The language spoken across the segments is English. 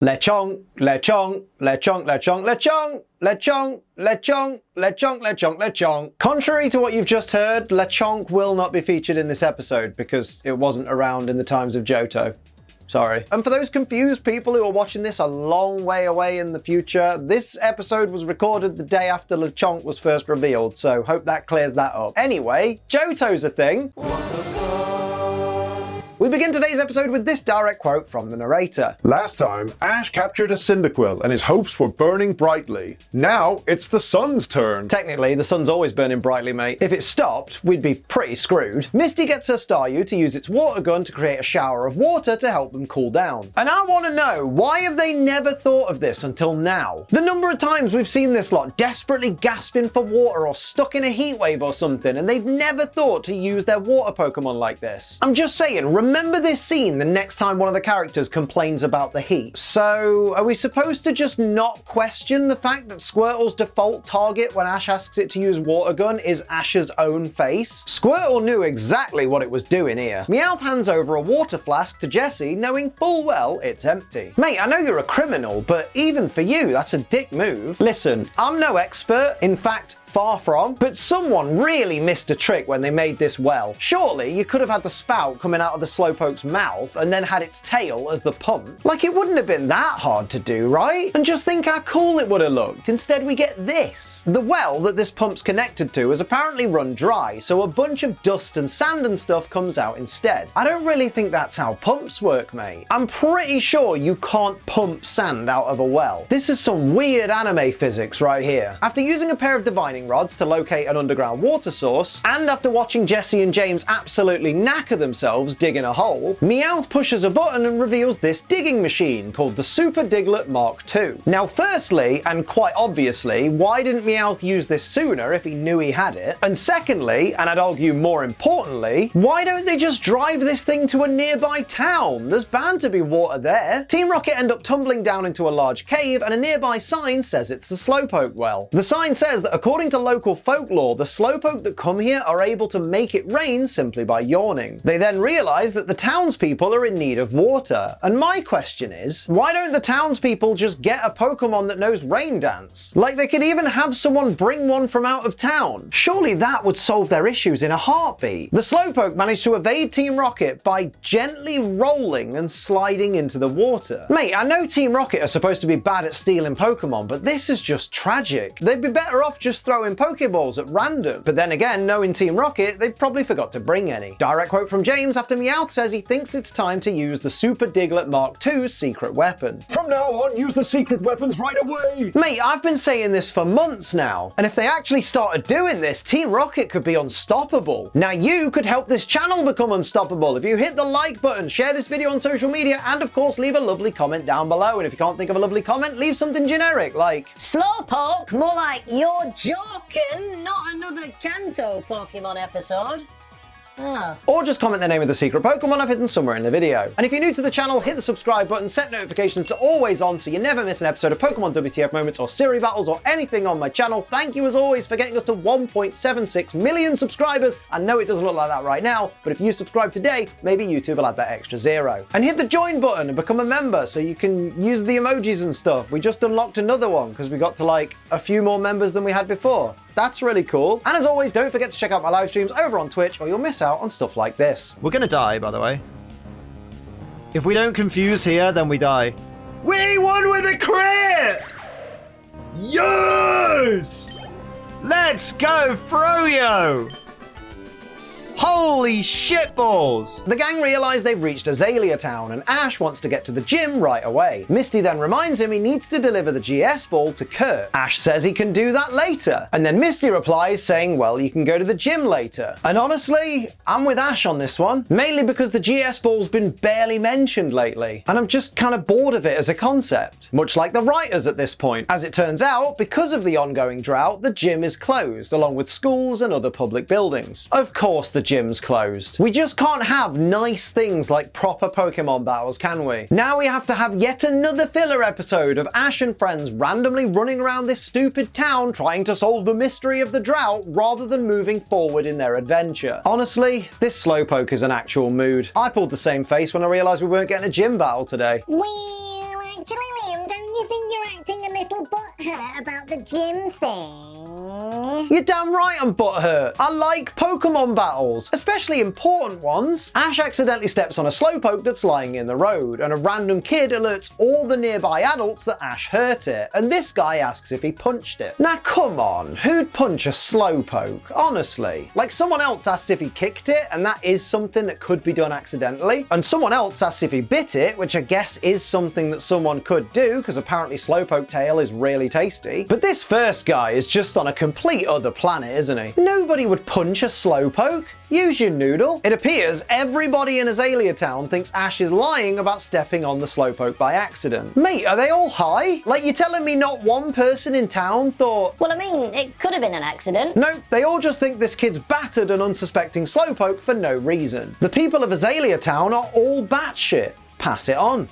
Lechonk, lechonk, lechonk, lechonk, lechonk, lechonk, lechonk, lechonk, lechonk, lechonk. Contrary to what you've just heard, Lechonk will not be featured in this episode because it wasn't around in the times of Johto. Sorry. And for those confused people who are watching this a long way away in the future, this episode was recorded the day after Lechonk was first revealed, so hope that clears that up. Anyway, Johto's a thing. We begin today's episode with this direct quote from the narrator. Last time, Ash captured a Cyndaquil and his hopes were burning brightly. Now, it's the sun's turn. Technically, the sun's always burning brightly, mate. If it stopped, we'd be pretty screwed. Misty gets her Staryu to use its water gun to create a shower of water to help them cool down. And I want to know, why have they never thought of this until now? The number of times we've seen this lot desperately gasping for water or stuck in a heat wave or something, and they've never thought to use their water Pokemon like this. I'm just saying, remember this scene the next time one of the characters complains about the heat. So, are we supposed to just not question the fact that Squirtle's default target when Ash asks it to use water gun is Ash's own face? Squirtle knew exactly what it was doing here. Meowth hands over a water flask to Jessie, knowing full well it's empty. Mate, I know you're a criminal, but even for you, that's a dick move. Listen, I'm no expert. In fact, far from, but someone really missed a trick when they made this well. Surely you could have had the spout coming out of the Slowpoke's mouth and then had its tail as the pump. Like, it wouldn't have been that hard to do, right? And just think how cool it would have looked. Instead we get this. The well that this pump's connected to has apparently run dry, so a bunch of dust and sand and stuff comes out instead. I don't really think that's how pumps work, mate. I'm pretty sure you can't pump sand out of a well. This is some weird anime physics right here. After using a pair of divining rods to locate an underground water source, and after watching Jessie and James absolutely knacker themselves digging a hole, Meowth pushes a button and reveals this digging machine called the Super Diglett Mark II. Now firstly, and quite obviously, why didn't Meowth use this sooner if he knew he had it? And secondly, and I'd argue more importantly, why don't they just drive this thing to a nearby town? There's bound to be water there. Team Rocket end up tumbling down into a large cave, and a nearby sign says it's the Slowpoke well. The sign says that according to local folklore, the Slowpoke that come here are able to make it rain simply by yawning. They then realize that the townspeople are in need of water. And my question is, why don't the townspeople just get a Pokemon that knows Rain Dance? Like, they could even have someone bring one from out of town. Surely that would solve their issues in a heartbeat. The Slowpoke managed to evade Team Rocket by gently rolling and sliding into the water. Mate, I know Team Rocket are supposed to be bad at stealing Pokemon, but this is just tragic. They'd be better off just throwing Pokeballs at random. But then again, knowing Team Rocket, they probably forgot to bring any. Direct quote from James after Meowth says he thinks it's time to use the Super Diglett Mark II's secret weapon. From now on, use the secret weapons right away! Mate, I've been saying this for months now. And if they actually started doing this, Team Rocket could be unstoppable. Now you could help this channel become unstoppable if you hit the like button, share this video on social media, and of course leave a lovely comment down below. And if you can't think of a lovely comment, leave something generic like Slowpoke, more like you're joking, not another Kanto Pokemon episode. Or just comment the name of the secret Pokemon I've hidden somewhere in the video. And if you're new to the channel, hit the subscribe button, set notifications to always on so you never miss an episode of Pokemon WTF Moments or Siri battles or anything on my channel. Thank you as always for getting us to 1.76 million subscribers. I know it doesn't look like that right now, but if you subscribe today, maybe YouTube will add that extra 0. And hit the join button and become a member so you can use the emojis and stuff. We just unlocked another one because we got to like a few more members than we had before. That's really cool. And as always, don't forget to check out my live streams over on Twitch or you'll miss out on stuff like this. We're gonna die, by the way. If we don't confuse here, then we die. We won with a crit! Yes! Let's go, Froyo! Holy shitballs! The gang realise they've reached Azalea Town and Ash wants to get to the gym right away. Misty then reminds him he needs to deliver the GS ball to Kurt. Ash says he can do that later. And then Misty replies saying, well, you can go to the gym later. And honestly, I'm with Ash on this one. Mainly because the GS ball's been barely mentioned lately. And I'm just kind of bored of it as a concept. Much like the writers at this point. As it turns out, because of the ongoing drought, the gym is closed, along with schools and other public buildings. Of course the gym's closed. We just can't have nice things like proper Pokemon battles, can we? Now we have to have yet another filler episode of Ash and friends randomly running around this stupid town trying to solve the mystery of the drought rather than moving forward in their adventure. Honestly, this Slowpoke is an actual mood. I pulled the same face when I realised we weren't getting a gym battle today. Well, actually butthurt about the gym thing. You're damn right I'm butthurt. I like Pokemon battles, especially important ones. Ash accidentally steps on a Slowpoke that's lying in the road, and a random kid alerts all the nearby adults that Ash hurt it, and this guy asks if he punched it. Now come on, who'd punch a Slowpoke? Honestly. Like, someone else asks if he kicked it, and that is something that could be done accidentally, and someone else asks if he bit it, which I guess is something that someone could do, because apparently Slowpoke tail is really tasty. But this first guy is just on a complete other planet, isn't he? Nobody would punch a Slowpoke. Use your noodle. It appears everybody in Azalea Town thinks Ash is lying about stepping on the Slowpoke by accident. Mate, are they all high? Like, you're telling me not one person in town thought... Well, I mean, it could have been an accident. Nope, they all just think this kid's battered an unsuspecting Slowpoke for no reason. The people of Azalea Town are all batshit. Pass it on.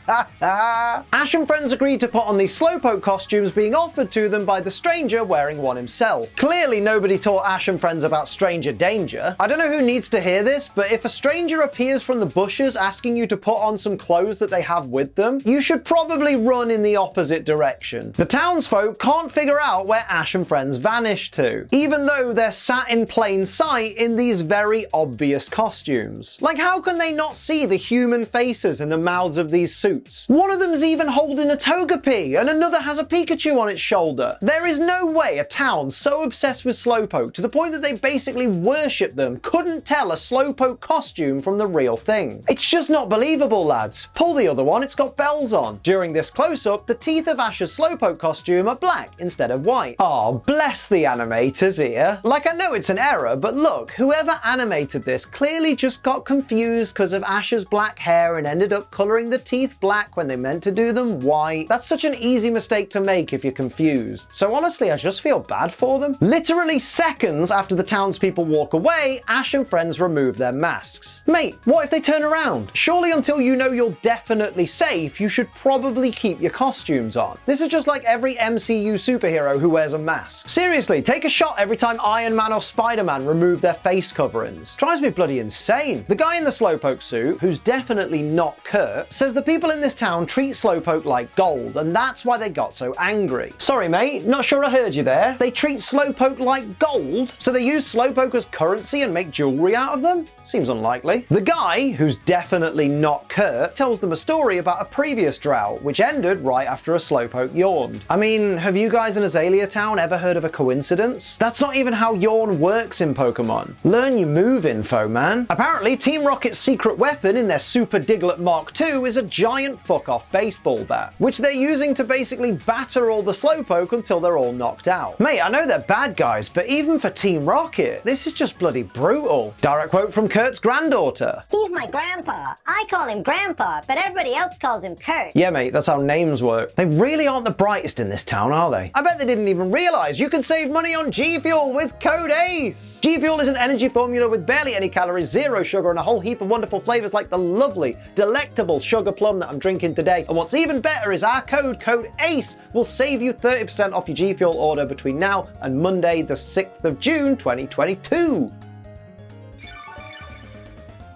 Ash and friends agreed to put on these Slowpoke costumes being offered to them by the stranger wearing one himself. Clearly nobody taught Ash and friends about stranger danger. I don't know who needs to hear this, but if a stranger appears from the bushes asking you to put on some clothes that they have with them, you should probably run in the opposite direction. The townsfolk can't figure out where Ash and friends vanished to, even though they're sat in plain sight in these very obvious costumes. Like, how can they not see the human faces in the mouths of these suits? One of them's even holding a Togepi, and another has a Pikachu on its shoulder. There is no way a town so obsessed with Slowpoke to the point that they basically worship them couldn't tell a Slowpoke costume from the real thing. It's just not believable, lads. Pull the other one, it's got bells on. During this close-up, the teeth of Ash's Slowpoke costume are black instead of white. Oh, bless the animators here. Like, I know it's an error, but look, whoever animated this clearly just got confused because of Ash's black hair and ended up colouring the teeth black when they meant to do them white. That's such an easy mistake to make if you're confused. So honestly, I just feel bad for them. Literally seconds after the townspeople walk away, Ash and friends remove their masks. Mate, what if they turn around? Surely until you know you're definitely safe, you should probably keep your costumes on. This is just like every MCU superhero who wears a mask. Seriously, take a shot every time Iron Man or Spider-Man remove their face coverings. Drives me bloody insane. The guy in the Slowpoke suit, who's definitely not Kurt, says the people in this town treat Slowpoke like gold, and that's why they got so angry. Sorry mate, not sure I heard you there. They treat Slowpoke like gold? So they use Slowpoke as currency and make jewelry out of them? Seems unlikely. The guy, who's definitely not Kurt, tells them a story about a previous drought, which ended right after a Slowpoke yawned. I mean, have you guys in Azalea Town ever heard of a coincidence? That's not even how yawn works in Pokemon. Learn your move info, man. Apparently, Team Rocket's secret weapon in their Super Diglett Mark II is a giant fuck-off baseball bat, which they're using to basically batter all the Slowpoke until they're all knocked out. Mate, I know they're bad guys, but even for Team Rocket, this is just bloody brutal. Direct quote from Kurt's granddaughter. He's my grandpa. I call him Grandpa, but everybody else calls him Kurt. Yeah, mate, that's how names work. They really aren't the brightest in this town, are they? I bet they didn't even realize you can save money on G Fuel with code ACE. G Fuel is an energy formula with barely any calories, zero sugar, and a whole heap of wonderful flavors like the lovely, delectable sugar plum that I'm drinking today. And what's even better is our code ACE, will save you 30% off your G Fuel order between now and Monday, the 6th of June, 2022.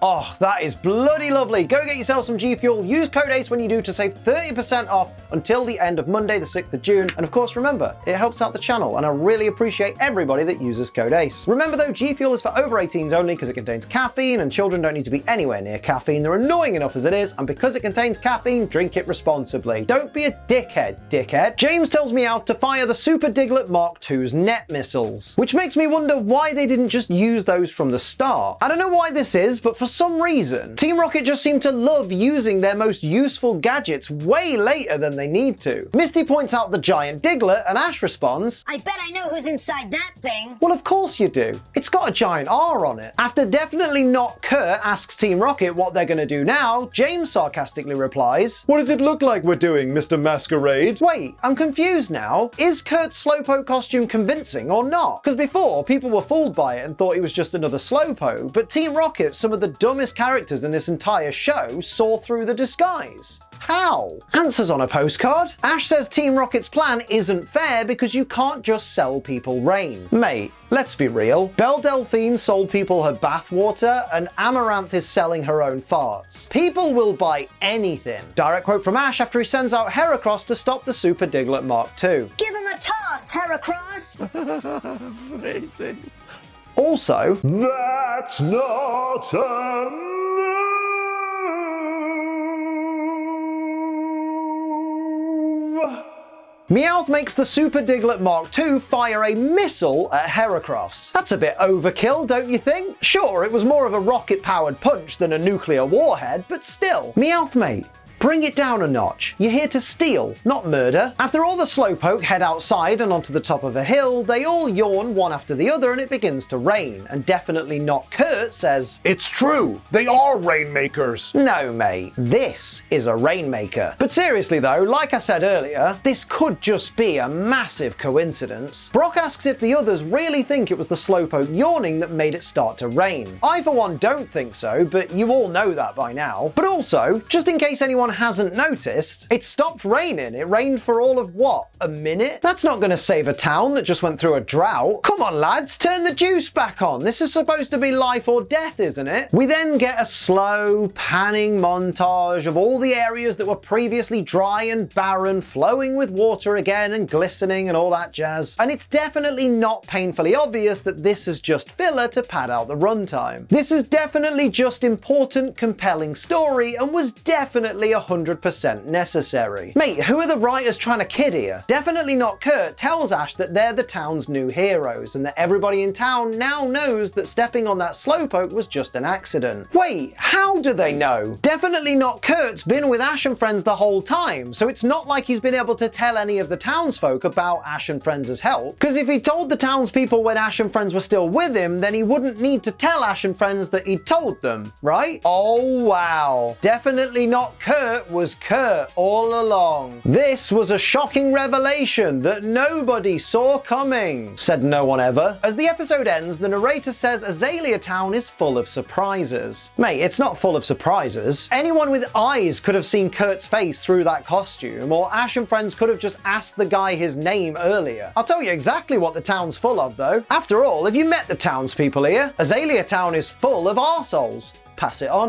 Oh, that is bloody lovely. Go get yourself some G Fuel. Use code ACE when you do to save 30% off until the end of Monday, the 6th of June. And of course, remember, it helps out the channel, and I really appreciate everybody that uses code ACE. Remember though, G Fuel is for over 18s only because it contains caffeine, and children don't need to be anywhere near caffeine. They're annoying enough as it is, and because it contains caffeine, drink it responsibly. Don't be a dickhead. James tells me out to fire the Super Diglett Mark II's net missiles, which makes me wonder why they didn't just use those from the start. I don't know why this is, but for some reason, Team Rocket just seem to love using their most useful gadgets way later than they need to. Misty points out the giant Diglett, and Ash responds, I bet I know who's inside that thing. well, of course you do. It's got a giant R on it. After definitely not Kurt asks Team Rocket what they're gonna do now, James sarcastically replies, What does it look like we're doing, Mr. Masquerade? wait, I'm confused now. Is Kurt's Slowpoke costume convincing or not? Because before, people were fooled by it and thought he was just another Slowpoke, but Team Rocket, some of the dumbest characters in this entire show saw through the disguise. How? Answers on a postcard. Ash says Team Rocket's plan isn't fair because you can't just sell people rain. Mate, let's be real. Belle Delphine sold people her bathwater and Amaranth is selling her own farts. People will buy anything. Direct quote from Ash after he sends out Heracross to stop the Super Diglett Mark II. Give him a toss, Heracross! Phrasing. Also, That's not a move. Meowth makes the Super Diglett Mark II fire a missile at Heracross. That's a bit overkill, don't you think? Sure, it was more of a rocket-powered punch than a nuclear warhead, but still. Meowth, mate. Bring it down a notch. You're here to steal, not murder. After all the Slowpoke head outside and onto the top of a hill, they all yawn one after the other and it begins to rain. And definitely not Kurt says, It's true. They are rainmakers. no mate, this is a rainmaker. But seriously though, like I said earlier, this could just be a massive coincidence. Brock asks if the others really think it was the Slowpoke yawning that made it start to rain. I for one don't think so, but you all know that by now. But also, just in case anyone hasn't noticed, it stopped raining. It rained for all of what, a minute? That's not going to save a town that just went through a drought. Come on lads, turn the juice back on. This is supposed to be life or death, isn't it? We then get a slow panning montage of all the areas that were previously dry and barren, flowing with water again and glistening and all that jazz. And it's definitely not painfully obvious that this is just filler to pad out the runtime. This is definitely just important, compelling story and was definitely 100% necessary. Mate, who are the writers trying to kid here? Definitely not Kurt tells Ash that they're the town's new heroes and that everybody in town now knows that stepping on that Slowpoke was just an accident. Wait, how do they know? Definitely not Kurt's been with Ash and friends the whole time, so it's not like he's been able to tell any of the townsfolk about Ash and friends' help, because if he told the townspeople when Ash and friends were still with him, then he wouldn't need to tell Ash and friends that he'd told them, right? Oh wow. Definitely not Kurt was Kurt all along. This was a shocking revelation that nobody saw coming, said no one ever. As the episode ends, the narrator says Azalea Town is full of surprises. Mate, it's not full of surprises. Anyone with eyes could have seen Kurt's face through that costume, or Ash and friends could have just asked the guy his name earlier. I'll tell you exactly what the town's full of though. After all, have you met the townspeople here? Azalea Town is full of arseholes. Pass it on.